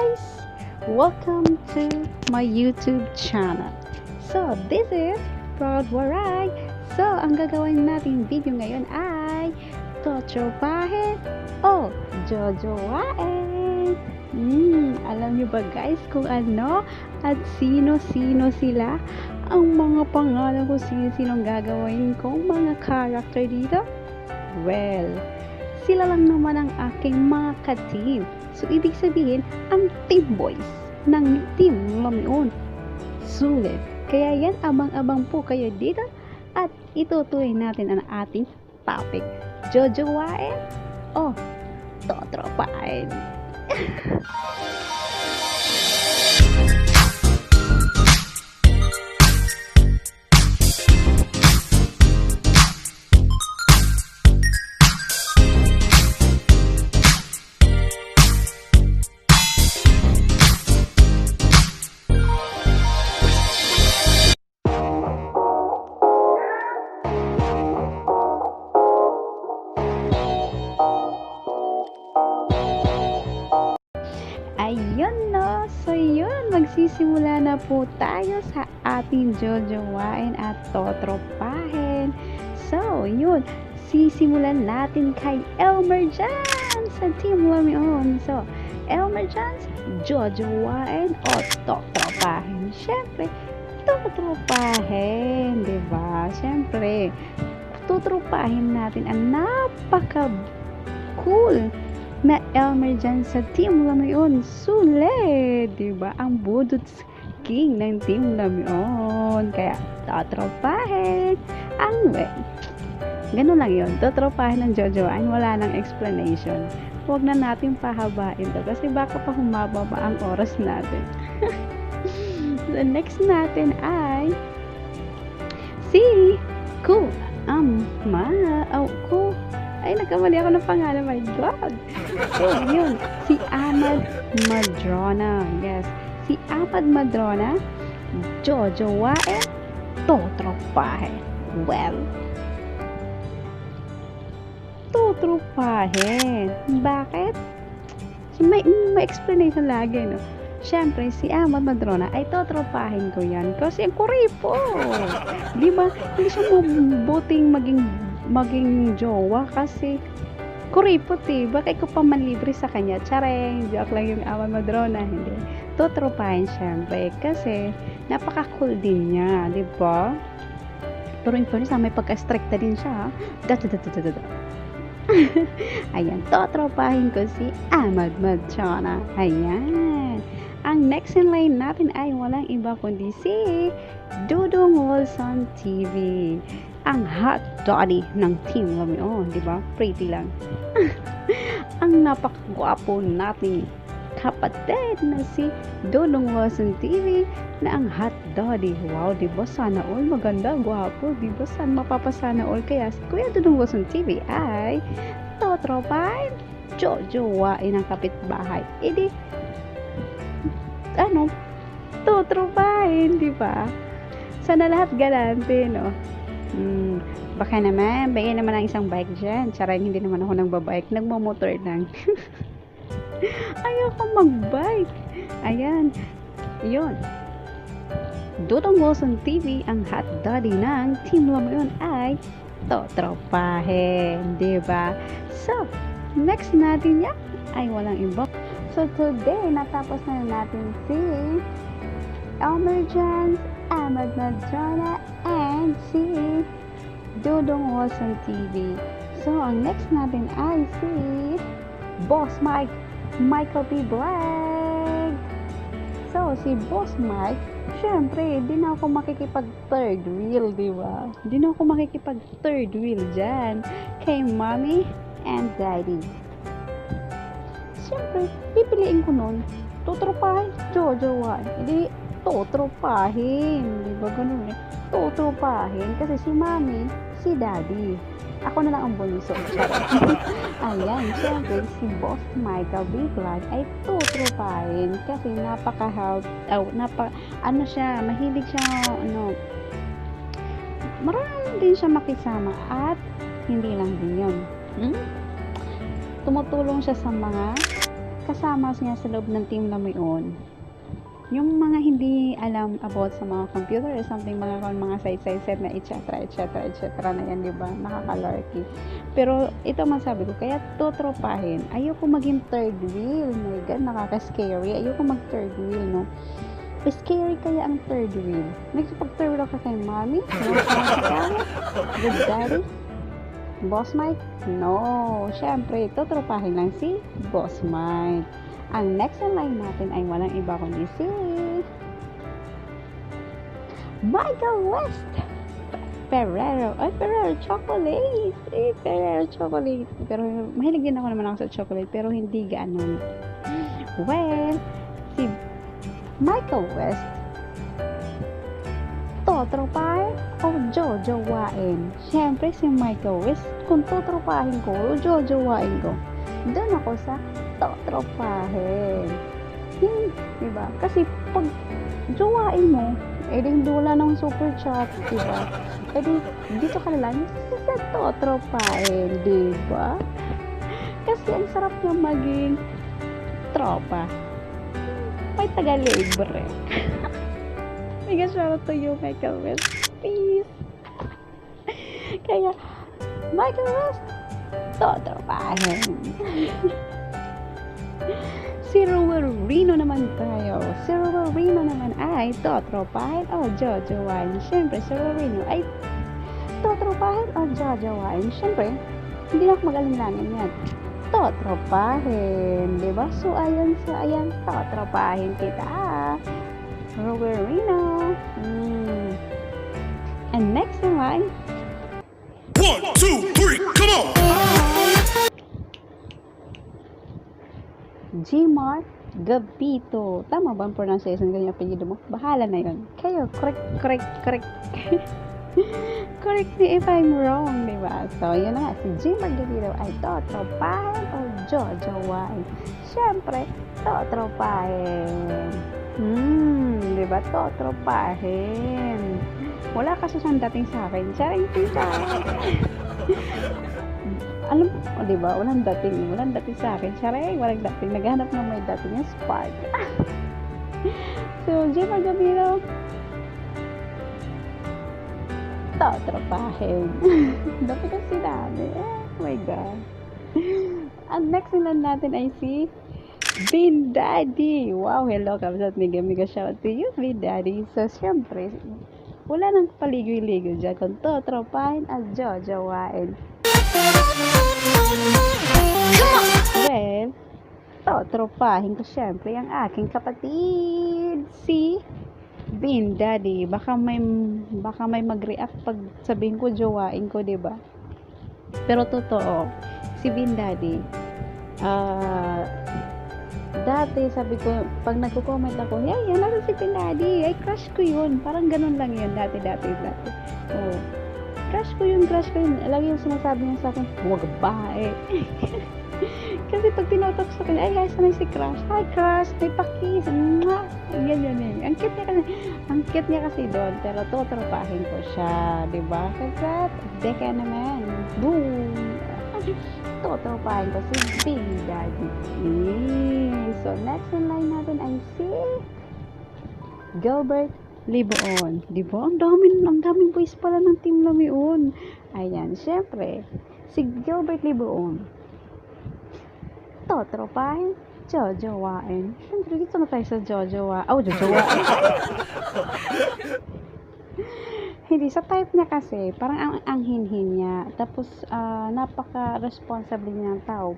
guys! Welcome to my YouTube channel. So, this is Proud Waray. So, ang gagawin natin video ngayon ay Totropahin o Jojowain. Alam niyo ba guys kung ano at sino-sino sila? Ang mga pangalan ko sino-sinong gagawin kong mga character dito? Well, sila lang naman ang aking mga ka-team. So, ibig sabihin, ang team boys ng Team Lamion. Sulit. Kaya yan, abang-abang po kayo dito at itutuloy natin ang ating topic. Jojowain o Totropahin? Ayun no, so yun, magsisimula na po tayo sa ating Jojowain at Totropahin. So yun, sisimulan natin kay Elmer dyan sa Team Lamion. So, Elmer dyan, Jojowain o Totropahin? Siyempre, Totropahin, diba? Siyempre, tutropahin natin ang napaka-cool na Elmer dyan sa Team Lamion. Sulit, diba? Ang Budots King ng Team Lamion. Kaya, totropahin. Ang ganun lang yun. Totropahin ng Jojowain. Wala nang explanation. Huwag na natin pahabain to kasi baka pa humaba pa ang oras natin. The next natin ay si ay, nagkamali ako ng pangalan. My God. So, yun. Si Ahmad Madrona. Yes. Si Ahmad Madrona, Jojowain, Totropahin. Well, Totropahin. Bakit? May explanation lagi, no? Siyempre, si Ahmad Madrona ay totropahin ko yan kasi ang kuripo. Di ba? Hindi siya mabuting maging jowa kasi kuripot eh. Bakit ko pa manlibre sa kanya? Tsareng, joke lang yung Ahmad Madrona. Hindi. Totropahin siyempre kasi napaka-cool din niya. Di ba? Pero in fairness, may pagka-stricta din siya. Ayan, totropahin ko si Ahmad Madrona. Ayan. Ang next in line natin ay walang iba kundi si Dudong Wilson TV. Ang hot daddy ng Team Lamion, di ba? Pretty lang. Ang napakagwapo nating kapatid na si Dudong Wilson TV na ang hot daddy. Wow, di ba? Sana all maganda, gwapo. Di ba? Saan mapapasana all? Kaya si Kuya Dudong Wilson TV ay Totropahin, Jojowain ang kapitbahay. Edi, Totropahin, di ba? Sana lahat galante, no? Baka naman, bagay naman ang isang bike dyan. Tsara, hindi naman ako nagbabike. Nagmamotor lang. Ayoko mag-bike. Ayan. Yun. Dudong Wilson TV, ang hot daddy ng Team Lamion ay Totropahin. Diba? So, next natin yan ay walang iba. So, today, natapos na natin si Elmer Jans, Ahmad Madrona, and si Dudong Wilson TV. So, ang next natin ay si Boss Mike, Michael P. Black. So, si Boss Mike, syempre, di na ako makikipag third wheel, di ba? Di na ako makikipag third wheel dyan kay Mommy and Daddy. Siyempre, pipiliin ko nun, Totropahin, Jojowain. Hindi, Totropahin. Di ba ganun eh? Totropahin. Kasi si Mami, si Daddy. Ako na lang ang bunso. Ayan, siyempre, si Boss Michael B. Vlog ay Totropahin. Kasi napaka-help, mahilig siya, marami din siya makisama at hindi lang din yun. Tumutulong siya sa mga kasama niya sa loob ng Team Lamion. Yung mga hindi alam about sa mga computer or something, mga site na etc. na yan, di ba? Nakakalurky. Pero ito masabi ko, kaya totropahin. Ayoko maging third wheel. My God, nakaka-scary. Ayoko mag-third wheel, no? Scary kaya ang third wheel. Nagsipag-third wheel ka kay mommy? No? Good daddy? Boss Mike? No. Siyempre, totropahin lang si Boss Mike. Ang next na line natin ay walang iba kundi si Michael West Ferrero. Ay, Ferrero chocolate. Ferrero chocolate. Pero mahilig din ako naman ako sa chocolate, pero hindi gano'n. Well, si Michael West, totropahin o jojowain? Siyempre si Michael West, kung totropahin ko o jojowain ko, doon ako sa totropahin. Diba? Kasi pag jowain mo, di wala ng super chat, diba? Dito ka lang sa totropahin, diba? Kasi ang sarap niya maging tropa. May taga-libre. Mega shout out to you, Michael West. Peace. Kaya, Michael West, totropahin. Si Rowerino naman tayo. Si Rowerino naman ay totropahin o jojowain? Siyempre, si Rowerino ay totropahin o jojowain? Siyempre, hindi na ako mag-alinlangan yan. Totropahin. Diba? So, ayan, totropahin kita. Rowerino. And next naman, 1, 2, 3, come on! Gmar Gabito. Tama ba ang pronunciation ganyan apelyido mo? Bahala na yun. Kayo, correct. Correct me if I'm wrong, diba? So, yun na nga. Si Gmar Gabito ay totropahin o jojowain? Siyempre, totropahin. Diba? Totropahin. Wala kasi siyang dating sa akin. Charing tita. Alam mo, diba? Walang dating sa akin. Charing, walang dating. Naghanap ng may dating yung spark. So, Gmar Gabito, totropahin. Dami kang sinabi. Oh my God. Ang next nila natin ay si Bin Daddy. Wow, hello. Kapsat, mega shout to you, Bin Daddy. So, syempre, wala nang paligoy-ligoy dyan kung totropahin at jojowain. Well, totropahin ko syempre ang aking kapatid, si Bin Daddy. Baka may mag-react pag sabihin ko jowain ko, diba? Pero totoo, si Bin Daddy, dati sabi ko, pag nagko-comment ako, yan, nasa si Bin Daddy, ay crush ko yun. Parang ganun lang yun, dati. Oh, crush ko yun. Lagi yung sinasabi niya sa akin, huwag bae. Kasi pag tinotok sa akin, ay, sanay si crush. Hi, crush, may pakis. Yan. Ang cute niya kasi doon, pero totropahin ko siya, diba? Kasi, deka naman. Boom! Totropahin ko si Bin Daddy. So, next in line natin ay si Gilbert Liboon. Diba? Ang daming boys pala ng Team Lamion. Ayan, syempre, si Gilbert Liboon, totropahin, jojowain. Syempre, dito na tayo sa jojowain. Jojowain. Hindi, sa type niya kasi, parang ang hinhin niya. Tapos, napaka-responsable niya ng tao.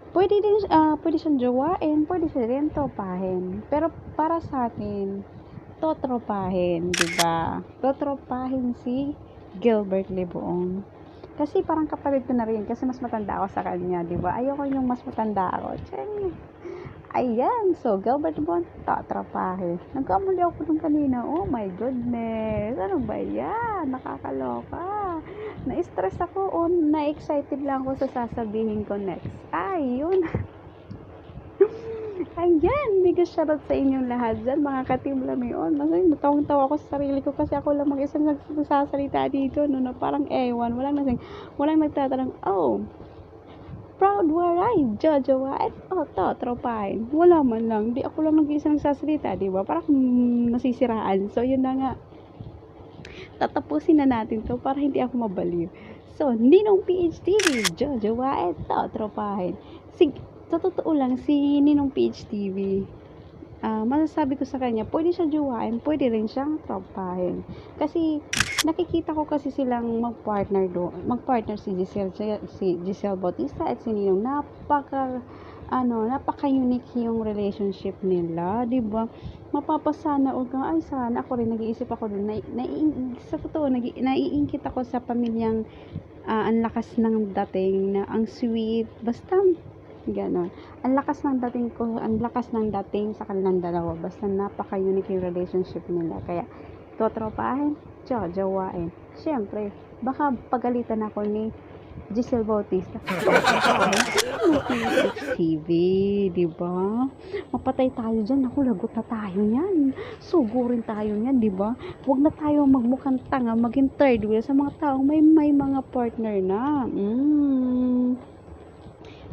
Pwede siyang jowain, pwede siya rin tropahin. Pero, para sa akin, totropahin, diba? Totropahin si Gilbert Liboon. Kasi parang kapatid ko na rin, kasi mas matanda ako sa kanya, diba? Ayoko yung mas matanda ako. Ayan, so Gilbert Liboon, totropahin. Nagkamali ako nung kanina. Oh my goodness, ano ba yan? Nakakaloka. Na-stress ako o na-excited lang ako sa sasabihin ko next. Ayun. Ayan, mega shoutout sa inyong lahat dyan, mga ka-Team Lamion. Natawang-tawa ako sa sarili ko kasi ako lang mag-isang nagsasalita dito, no, na parang ewan, walang nagtatanong, Proud waray, jojowain, totropahin. Wala man lang, di ako lang nag-iisa nagsasalita, di ba? Parang nasisiraan. So, yun na nga. Tatapusin na natin to para hindi ako mabaliw. So, Ninong PHTV, jojowain, totropahin. Sa totoo lang, si Ninong PHTV, masasabi ko sa kanya, pwede siya jowain, pwede rin siyang tropahin. Kasi, nakikita ko kasi silang magpartner si Giselle Bautista at si Ninong. Napaka-unique yung relationship nila, di ba? Mapapasana o ay sana ako rin, nag-iisip ako dun, sa totoo, naiingkit ako sa pamilyang ang lakas ng dating na ang sweet, basta ganon. Ang lakas ng dating sa kanilang dalawa. Basta napaka-unique yung relationship nila. Kaya, totropahin, jojowain. Siyempre, baka pagalitan ako ni Giselle Bautista. TV, di ba? Mapatay tayo dyan. Naku, lagot na tayo yan. Sugurin tayo yan, di ba? Huwag na tayo magmukhang tanga, maging third wheel sa mga taong may mga partner na.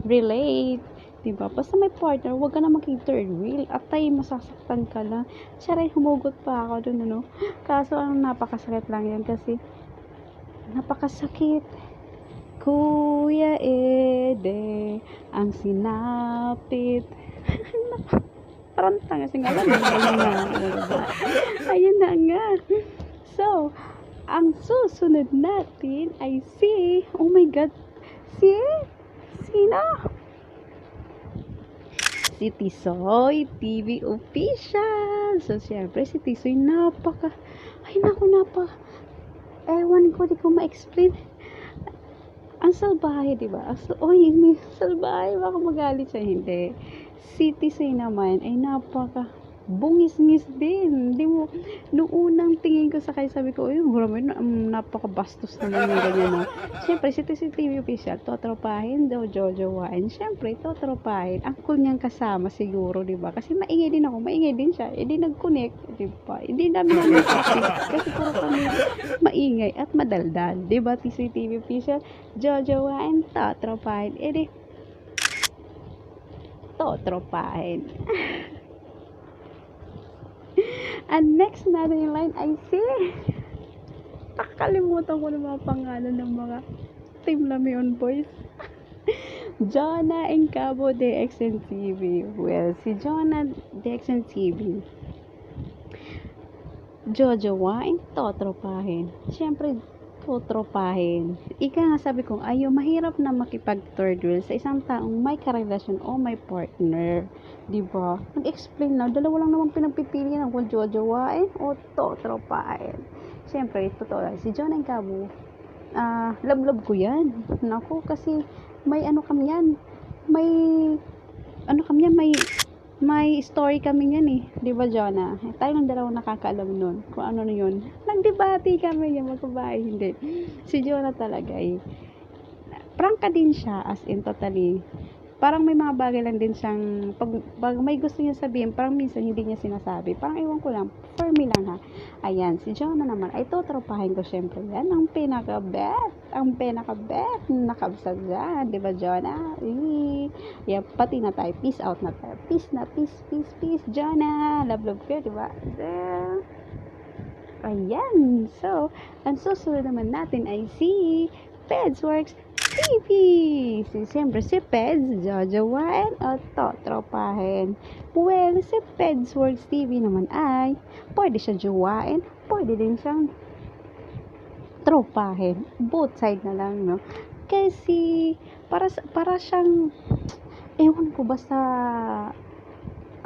Relate, diba? Basta may partner, huwag ka na maging third wheel at tayo masasaktan ka lang. Siya humugot pa ako dun, ano? Kaso, napakasakit lang yan kasi napakasakit. Kuya Ede, ang sinapit. Parang tanga singalan. Ayun na nga. So, ang susunod natin ay oh my God, sino? Si Tisoy TV Official. So, siyempre, si Tisoy ewan ko, di ko ma-explain. Ang salbahe, di ba? May salbahe, baka magalit siya. Hindi. Si Tisoy naman ay bungis-ngis din. Di mo, noong unang tingin ko sa kanya, sabi ko, grabe, napakabastos naman yung ganyan, no? Siyempre, si TV Official, totropahin, jojowain. Siyempre, totropahin. Ang cool niyang kasama siguro, di ba? Kasi maingay din ako, maingay din siya. Hindi nag-connect, di ba? Hindi namin kasi puro kami maingay at madaldal. Di ba, TV Official, jojowain, totropahin. Totropahin. And next natin yung line ay nakakalimutan ko ng mga pangalan ng mga Team Lamion boys. Jonah and Cabo de XNTV. Well, si Jonah de XNTV, jojowain, totropahin. Siyempre, totropahin. Ika nga sabi ko, mahirap na makipag-third wheel sa isang taong may karelasyon o may partner. Diba? Nag-explain na, dalawa lang naman pinagpipili ng kung jojowain o totropahin. Siyempre, totoo lang. Si John and Cabo, love ko yan. Naku, kasi may story kami yan eh. Diba, Jonah? Tayo lang dalawang nakakaalam nun. Kung ano na yun. Nagdebate kami yan, magbabae. Hindi. Si Jonah talaga eh. Prangka din siya, as in totally. Parang may mga bagay lang din siyang, pag may gusto niya sabihin, parang minsan hindi niya sinasabi. Parang ewan ko lang, for me lang ha. Ayan, si Jonah naman, ay totropahin ko syempre yan. Ang pinaka-bet, nakabsag dyan. Diba, Jonah? Yeah, pati na tayo, peace out na tayo. Peace, Jonah. Love ko, diba? Ayan, so, ang susunod naman natin ay si Pedsworks TV. Siyempre, si Peds, jojowain o totropahin. Well, si Pedsworks TV naman ay pwede siya jowain, pwede din siyang tropahin. Both side na lang, no? Kasi, para siyang, ewan ko, basta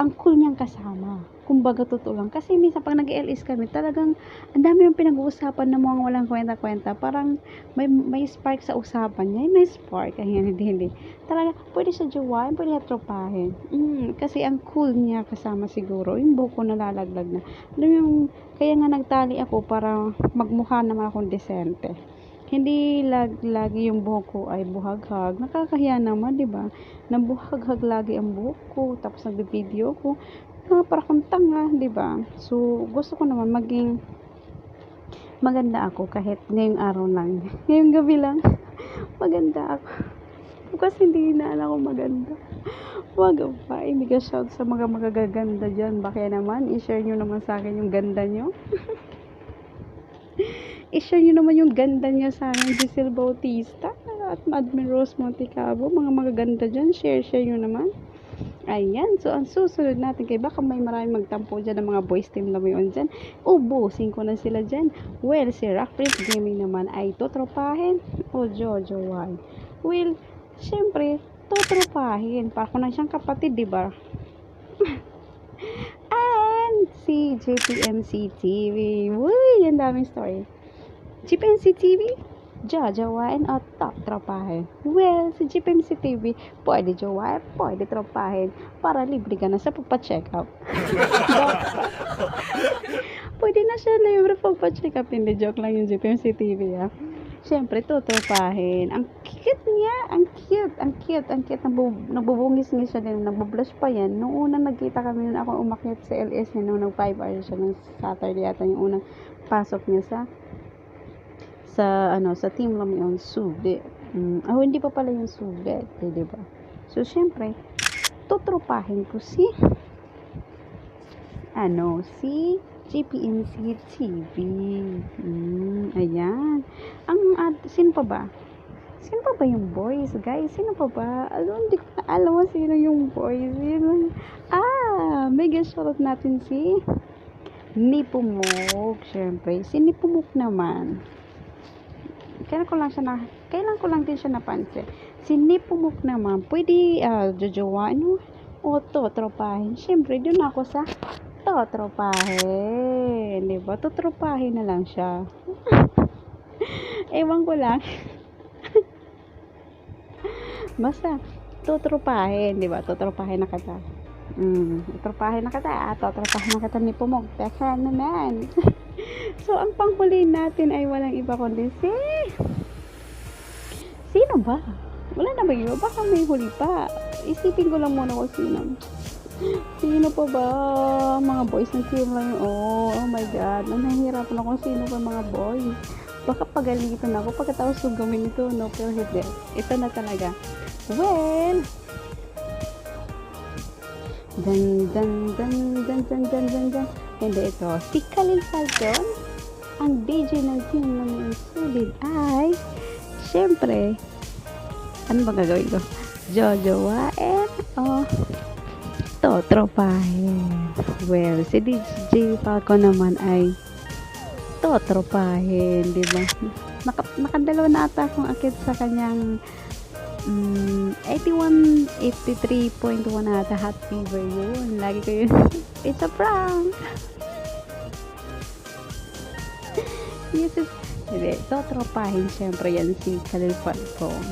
ang cool niyang kasama. Kumbaga, totoo lang. Kasi minsan pag nag-LS kami, talagang ang dami yung pinag-uusapan na mga walang kwenta-kwenta. Parang may spark sa usapan niya. May spark. Ayan, hindi. Talaga, pwede siya jowain, pwede siya tropahin. Kasi ang cool niya kasama siguro. Yung buko nalalaglag na. Alam yung, kaya nga nagtali ako para magmukha naman akong desente. Hindi lagi yung buhok ko ay buhaghag. Nakakahiya naman, di ba? Nabuhaghag lagi ang buhok ko. Tapos nag-video ko. Para akong tanga, di ba? So, gusto ko naman maging maganda ako kahit ngayong araw lang. Ngayong gabi lang, maganda ako. kasi hindi na alam kung maganda. Wag pa, hindi ka shout sa mga magaganda dyan. Baka naman, i-share nyo naman sa akin yung ganda nyo. I-share nyo naman yung ganda nyo sa akin, Giselle Bautista at Admin Rose Montecabo. Mga magaganda dyan, share nyo naman. Ayan, so ang susunod natin, kay baka may maraming magtampo dyan ng mga boys team Lamion dyan. Ubusin ko na sila dyan. Well, si Rock Prince Gaming naman ay totropahin o jojowain. Well, syempre, totropahin. Para ko na siyang kapatid, diba? And si JPMC TV. Uy, ang daming story. JPMC TV, jojowain o totropahin. Well, si JPMC TV, pwede jowain, pwede tropahin. Para libre ka na sa pagpa-check up. Pwede na siya libre pagpa-check up. Hindi, joke lang yung JPMC TV, ha. Siyempre, totropahin. Ang cute niya. Ang cute. Ang cute. Ang cute. Nagbubungis-ngis siya din. Nagbublush pa yan. Nung unang nagkita kami, nung ako umakyat sa LS niya, nung nag 5 hours siya, nung Saturday yata yung unang pasok niya sa Team Lamion Sulit. Hindi pa pala yung Sulit. Diba? So, siyempre, totropahin ko si GPMC TV. Ayan. Sino pa ba? Sino pa ba yung boys, guys? Sino pa ba? Hindi ko na alam sino yung boys. Mega shoutout natin si Nipumok. Siyempre, si Nipumok naman. Kailan ko lang din siya napansin. Si Nipumok naman, pwede jojowain o totropahin. Siyempre, dun ako sa totropahin. Diba? Totropahin na lang siya. Ewan ko lang. Basta, totropahin. Diba? Totropahin na kita. Totropahin na kita. Totropahin na kita ni Pumog. Teka naman. So, ang panghuli natin ay walang iba kundi sino ba? Wala na ba iba? Baka may huli pa. Isipin ko lang muna kung sino. Sino pa ba? Mga boys ng team lang yun. Oh my God. Nahihirapan ako kung sino pa mga boys. Baka pagalitan ako pagkatapos kong gawin ito. No, pero hindi. Ito na talaga. Well, dan. Hindi ito. Si Khalil Falcon, ang DJ ng team ng Sulit ay, syempre, ano ba gagawin ko? Jojowain o totropahin. Well, si DJ Falcon naman ay totropahin, di ba? Nakadalawa na ata akong akit sa kanyang 83.1 ata hot fever yun. Lagi ko yun. It's a prank. Yes, hindi. Totropahin syempre yan si Khalil Falcon.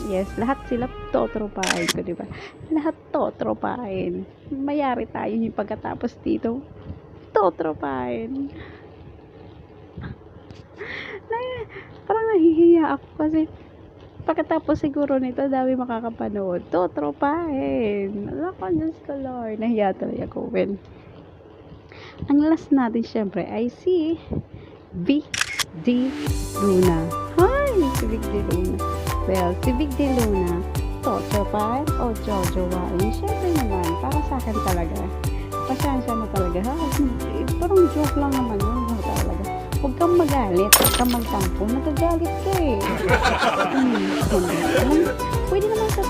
Yes, lahat sila totropahin ko, diba? Lahat totropahin. Mayari tayo yung pagkatapos dito. Totropahin. Parang nahihiya ako kasi pagkatapos siguro nito, dami makakapanood. Totropahin. Alam ko, Diyos ko, Lord. Nahiya talaga ako. Well, ang last natin, syempre, ay si Big D Luna. Hi! Si Big D Luna. Well, si Big D Luna, totropahin o jojowain. Syempre naman, para sa akin talaga. Pasensya mo talaga. Parang joke lang naman yun. Talaga. Huwag kang magalit, huwag kang magtampo. Nagagalit ka eh. Pwede naman sa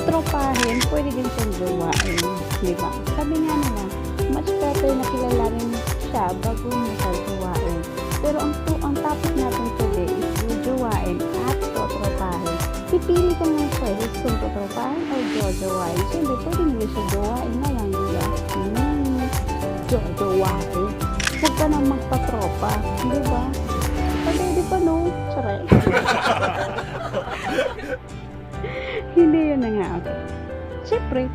tropahin, pwede din sa jowain. Diba? Sabi nga nila, much better na kilalanin siya bago mo sa jowain. Pero ang topic natin today is jowain at totropahin. Pipili ka ng pwede kung totropahin o jojowain. Siyempre, pwede nila siya jowain na lang. Diba? Jojowain. Huwag ka nang magpatropa. Diba? Pwede pa no? Charay. Hindi yun na nga. Siyempre,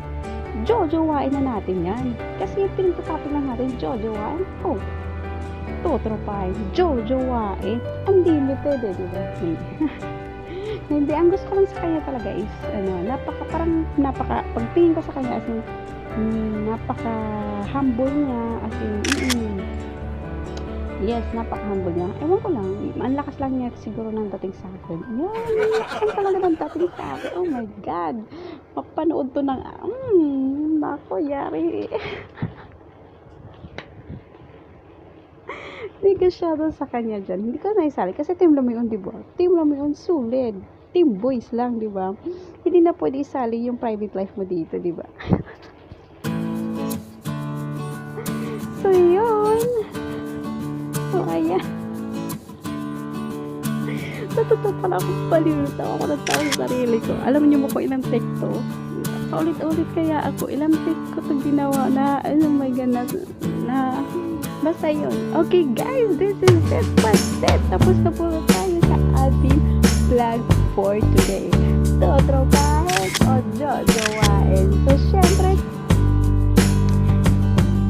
jojowain na natin yan. Kasi yung pinagtatapin lang natin, jojowain. Oh, totropahin. Jojowain. Unlimited eh, diba? Hindi. Ang gusto ko lang sa kanya talaga is, pagtingin ko sa kanya as napaka-humble niya, as in, Yes, napaka-humble niya. Ewan ko lang, ang lakas lang niya siguro ng dating sa akin. Yan, ang talaga ng dating sa akin. Oh my God. Mapanood to ng, nako, yari. Hindi ka shadow sa kanya dyan. Hindi ko naisali. Kasi Team Lamion, di ba? Team Lamion, sulit. Team boys lang, di ba? Hindi na pwede isali yung private life mo dito, di ba? So, yun. So, ayan. Natuto pala akong palilitaw ako ng tao sa sarili ko. Alam niyo mo ko ilang take to? Paulit-ulit kaya ako. Ilang take ko ito ginawa na, oh my God, na basta yun. Okay guys, this is step by step. Tapos na po tayo sa ating vlog for today. Totropahin o jojowain. So, syempre,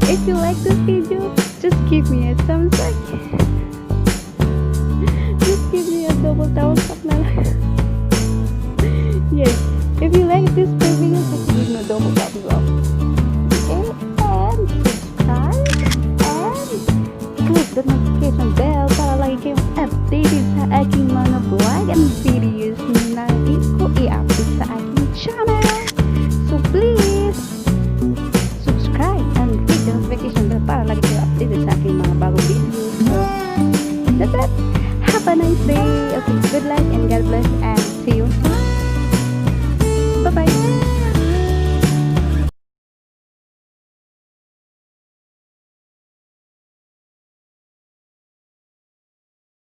if you like this video, just give me a thumbs up. Just give me a double thumbs up na lang. Yes, if you like this video, just give me a double thumbs up. Okay, and subscribe and click the notification bell para lagi kayong updated sa aking mga vlog and videos na ko i-upload sa aking channel. So please, subscribe and click the notification bell para lagi kayo updated sa aking mga bagong videos. So, that's it. Have a nice day. Okay, good luck and God bless